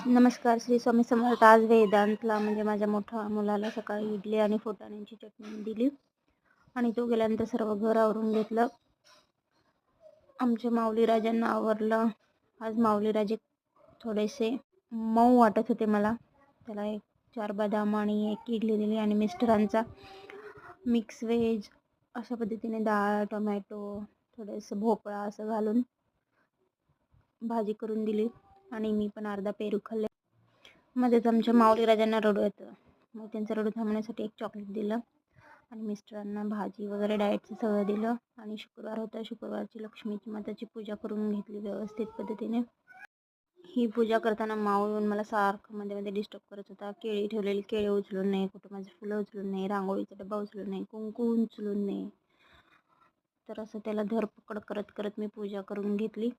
नमस्कार, श्री स्वामी समर्थ. आज वेदांतला म्हणजे माझ्या मोठ्या मुलाला सकाळी इडली आणि फुटाण्याची चटणी दिली आणि तो गेल्यानंतर सर्व घर आवरून घेतलं. आमच्या माऊली राजांना आवरलं. आज माऊली राजे थोडेसे मऊ वाटत होते मला. त्याला 4 बदाम आणि 1 इडली दिली आणि मिस्टरांचा मिक्स व्हेज अशा पद्धतीने डाळ, टोमॅटो, थोडंसं भोपळा असं घालून भाजी करून दिली आणि मी पण अर्धा पेरू खाल्ले. मध्येच आमच्या माऊली राजांना रडू येतं, मग त्यांचं रडू थांबण्यासाठी 1 चॉकलेट दिलं आणि मिस्टरांना भाजी वगैरे डाएटचं सगळं दिलं. आणि शुक्रवार होता, शुक्रवारची लक्ष्मीची माताची पूजा करून घेतली व्यवस्थित पद्धतीने. ही पूजा करताना माऊ येऊन मला सारखं मध्ये मध्ये डिस्टर्ब करत होता. केळी ठेवलेली केळी उचलून नाही, कुठं माझी फुलं उचलून नाही, रांगोळीचा डब्बा उचलून नाही, कुंकू उचलून नाही. तर असं त्याला धरपकड करत करत मी पूजा करून घेतली